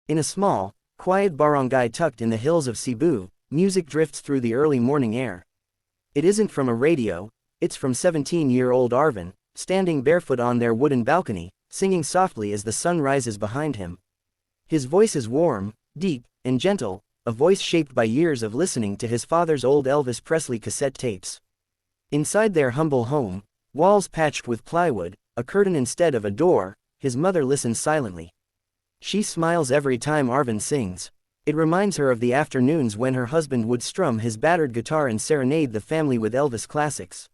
In a small, quiet barangay tucked in the hills of Cebu, music drifts through the early morning air. It isn't from a radio, it's from 17-year-old Arvin, standing barefoot on their wooden balcony, singing softly as the sun rises behind him. His voice is warm, deep, and gentle, a voice shaped by years of listening to his father's old Elvis Presley cassette tapes. Inside their humble home, walls patched with plywood, a curtain instead of a door, his mother listens silently. She smiles every time Arvin sings. It reminds her of the afternoons when her husband would strum his battered guitar and serenade the family with Elvis classics.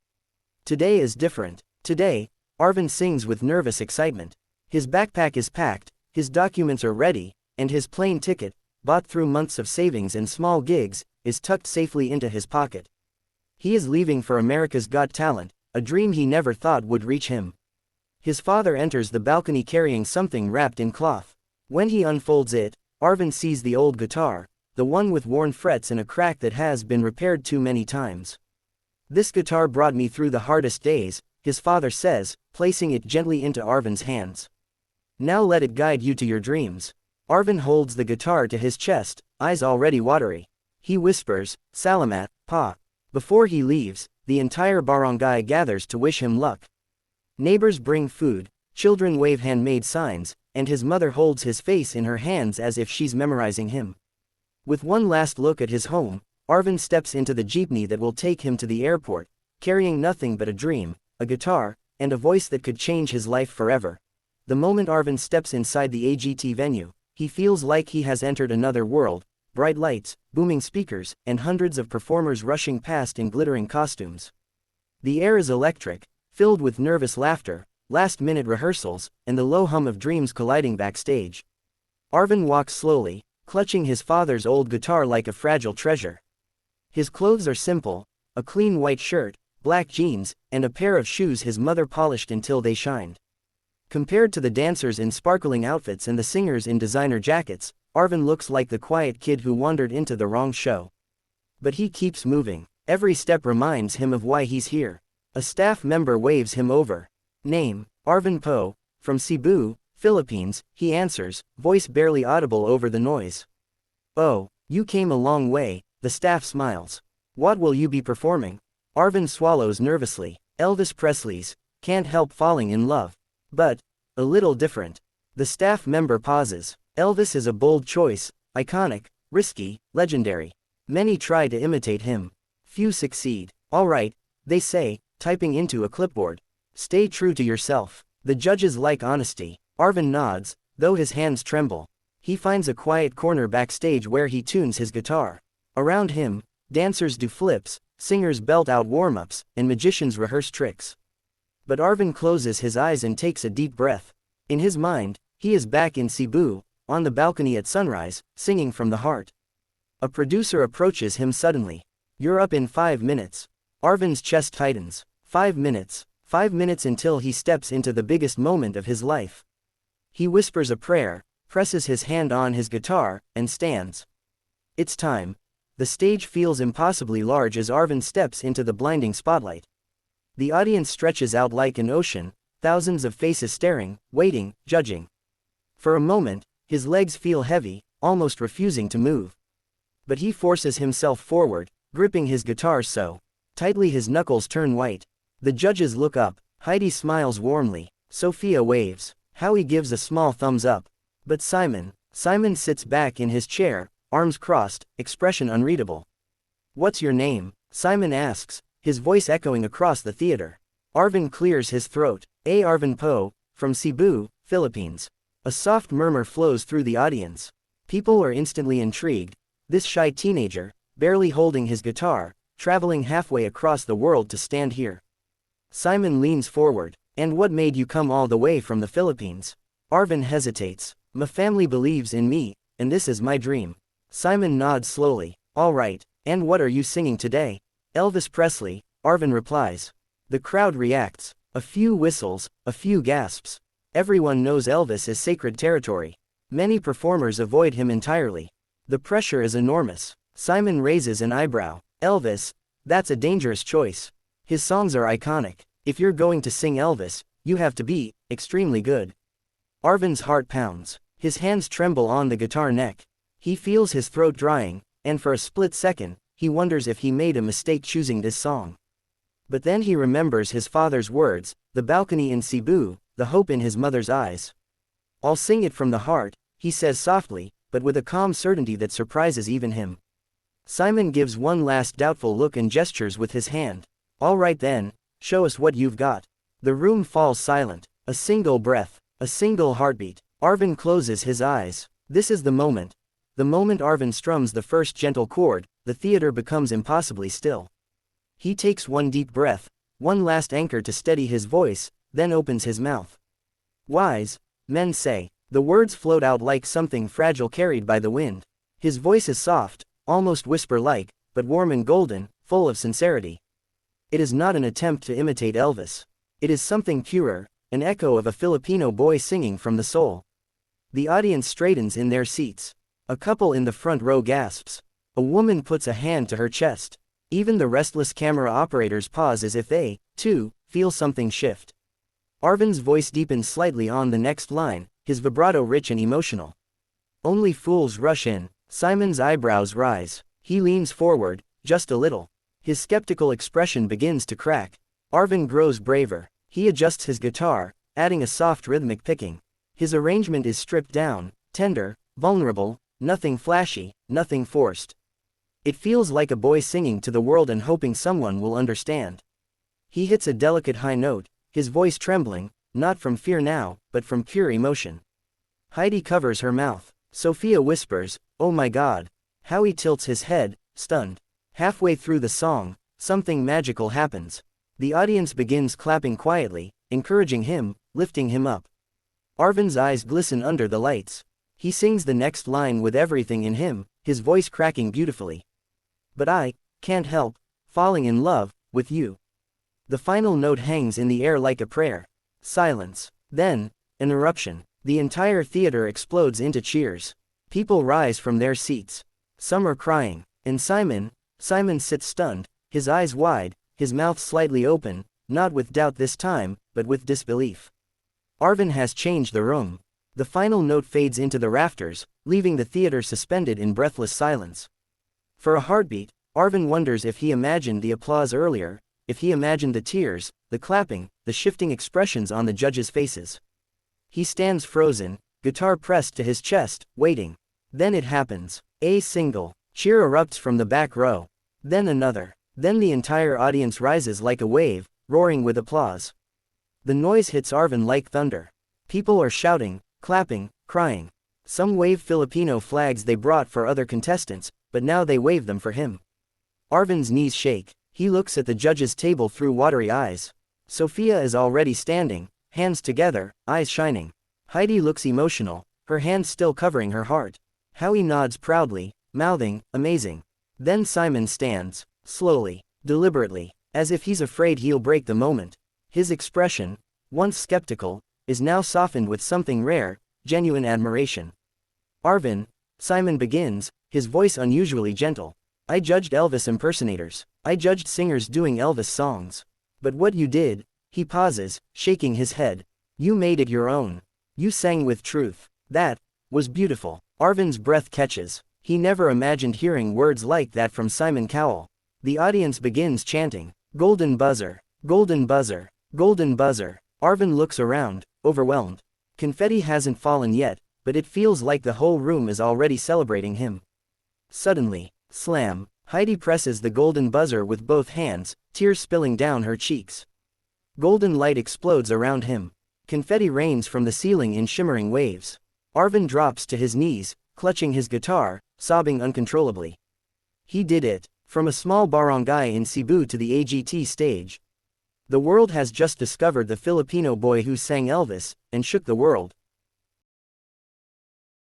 Today is different. Today, Arvin sings with nervous excitement. His backpack is packed, his documents are ready, and his plane ticket, bought through months of savings and small gigs, is tucked safely into his pocket. He is leaving for America's Got Talent, a dream he never thought would reach him. His father enters the balcony carrying something wrapped in cloth. When he unfolds it, Arvin sees the old guitar, the one with worn frets and a crack that has been repaired too many times. "This guitar brought me through the hardest days," his father says, placing it gently into Arvin's hands. "Now let it guide you to your dreams." Arvin holds the guitar to his chest, eyes already watery. He whispers, "Salamat, Pa." Before he leaves, the entire barangay gathers to wish him luck. Neighbors bring food, children wave handmade signs, and his mother holds his face in her hands as if she's memorizing him. With one last look at his home, Arvin steps into the jeepney that will take him to the airport, carrying nothing but a dream, a guitar, and a voice that could change his life forever. The moment Arvin steps inside the AGT venue, he feels like he has entered another world, bright lights, booming speakers, and hundreds of performers rushing past in glittering costumes. The air is electric, filled with nervous laughter, last-minute rehearsals, and the low hum of dreams colliding backstage. Arvin walks slowly, clutching his father's old guitar like a fragile treasure. His clothes are simple, a clean white shirt, black jeans, and a pair of shoes his mother polished until they shined. Compared to the dancers in sparkling outfits and the singers in designer jackets, Arvin looks like the quiet kid who wandered into the wrong show. But he keeps moving. Every step reminds him of why he's here. A staff member waves him over. "Name, Arvin Po, from Cebu, Philippines," he answers, voice barely audible over the noise. "Oh, you came a long way," the staff smiles. "What will you be performing?" Arvin swallows nervously. "Elvis Presley's Can't Help Falling in Love. But a little different." The staff member pauses. Elvis is a bold choice, iconic, risky, legendary. Many try to imitate him. Few succeed. "All right," they say, typing into a clipboard. "Stay true to yourself." The judges like honesty. Arvin nods, though his hands tremble. He finds a quiet corner backstage where he tunes his guitar. Around him, dancers do flips, singers belt out warm-ups, and magicians rehearse tricks. But Arvin closes his eyes and takes a deep breath. In his mind, he is back in Cebu, on the balcony at sunrise, singing from the heart. A producer approaches him suddenly. "You're up in 5 minutes." Arvin's chest tightens. 5 minutes. 5 minutes until he steps into the biggest moment of his life. He whispers a prayer, presses his hand on his guitar, and stands. It's time. The stage feels impossibly large as Arvin steps into the blinding spotlight. The audience stretches out like an ocean, thousands of faces staring, waiting, judging. For a moment, his legs feel heavy, almost refusing to move. But he forces himself forward, gripping his guitar so tightly his knuckles turn white. The judges look up. Heidi smiles warmly. Sophia waves. Howie gives a small thumbs up. But Simon sits back in his chair, arms crossed, expression unreadable. "What's your name?" Simon asks, his voice echoing across the theater. Arvin clears his throat. Arvin Po, from Cebu, Philippines." A soft murmur flows through the audience. People are instantly intrigued. This shy teenager, barely holding his guitar, traveling halfway across the world to stand here. Simon leans forward. "And what made you come all the way from the Philippines?" Arvin hesitates. "My family believes in me, and this is my dream." Simon nods slowly. "All right, and what are you singing today?" "Elvis Presley," Arvin replies. The crowd reacts. A few whistles, a few gasps. Everyone knows Elvis is sacred territory. Many performers avoid him entirely. The pressure is enormous. Simon raises an eyebrow. "Elvis? That's a dangerous choice. His songs are iconic. If you're going to sing Elvis, you have to be extremely good." Arvin's heart pounds. His hands tremble on the guitar neck. He feels his throat drying, and for a split second, he wonders if he made a mistake choosing this song. But then he remembers his father's words, the balcony in Cebu, the hope in his mother's eyes. "I'll sing it from the heart," he says softly, but with a calm certainty that surprises even him. Simon gives one last doubtful look and gestures with his hand. "All right then, show us what you've got." The room falls silent. A single breath, a single heartbeat. Arvin closes his eyes. This is the moment. The moment Arvin strums the first gentle chord, the theater becomes impossibly still. He takes one deep breath, one last anchor to steady his voice, then opens his mouth. "Wise men say." The words float out like something fragile carried by the wind. His voice is soft, almost whisper-like, but warm and golden, full of sincerity. It is not an attempt to imitate Elvis. It is something purer, an echo of a Filipino boy singing from the soul. The audience straightens in their seats. A couple in the front row gasps. A woman puts a hand to her chest. Even the restless camera operators pause as if they, too, feel something shift. Arvin's voice deepens slightly on the next line, his vibrato rich and emotional. "Only fools rush in." Simon's eyebrows rise. He leans forward, just a little. His skeptical expression begins to crack. Arvin grows braver. He adjusts his guitar, adding a soft rhythmic picking. His arrangement is stripped down, tender, vulnerable, nothing flashy, nothing forced. It feels like a boy singing to the world and hoping someone will understand. He hits a delicate high note, his voice trembling, not from fear now, but from pure emotion. Heidi covers her mouth. Sophia whispers, "Oh my God." Howie tilts his head, stunned. Halfway through the song, something magical happens. The audience begins clapping quietly, encouraging him, lifting him up. Arvin's eyes glisten under the lights. He sings the next line with everything in him, his voice cracking beautifully. "But I can't help falling in love with you." The final note hangs in the air like a prayer. Silence. Then, an eruption. The entire theater explodes into cheers. People rise from their seats. Some are crying. And Simon sits stunned, his eyes wide, his mouth slightly open, not with doubt this time, but with disbelief. Arvin has changed the room. The final note fades into the rafters, leaving the theater suspended in breathless silence. For a heartbeat, Arvin wonders if he imagined the applause earlier, if he imagined the tears, the clapping, the shifting expressions on the judges' faces. He stands frozen, guitar pressed to his chest, waiting. Then it happens. A single cheer erupts from the back row. Then another. Then the entire audience rises like a wave, roaring with applause. The noise hits Arvin like thunder. People are shouting, clapping, crying. Some wave Filipino flags they brought for other contestants, but now they wave them for him. Arvin's knees shake. He looks at the judges' table through watery eyes. Sophia is already standing, hands together, eyes shining. Heidi looks emotional, her hands still covering her heart. Howie nods proudly, mouthing, "Amazing." Then Simon stands, slowly, deliberately, as if he's afraid he'll break the moment. His expression, once skeptical, is now softened with something rare, genuine admiration. "Arvin," Simon begins, his voice unusually gentle. "I judged Elvis impersonators. I judged singers doing Elvis songs. But what you did," he pauses, shaking his head. "You made it your own. You sang with truth. That was beautiful." Arvin's breath catches. He never imagined hearing words like that from Simon Cowell. The audience begins chanting, "Golden buzzer, golden buzzer, golden buzzer." Arvin looks around, overwhelmed. Confetti hasn't fallen yet, but it feels like the whole room is already celebrating him. Suddenly, slam, Heidi presses the golden buzzer with both hands, tears spilling down her cheeks. Golden light explodes around him. Confetti rains from the ceiling in shimmering waves. Arvin drops to his knees, clutching his guitar, sobbing uncontrollably. He did it, from a small barangay in Cebu to the AGT stage. The world has just discovered the Filipino boy who sang Elvis, and shook the world.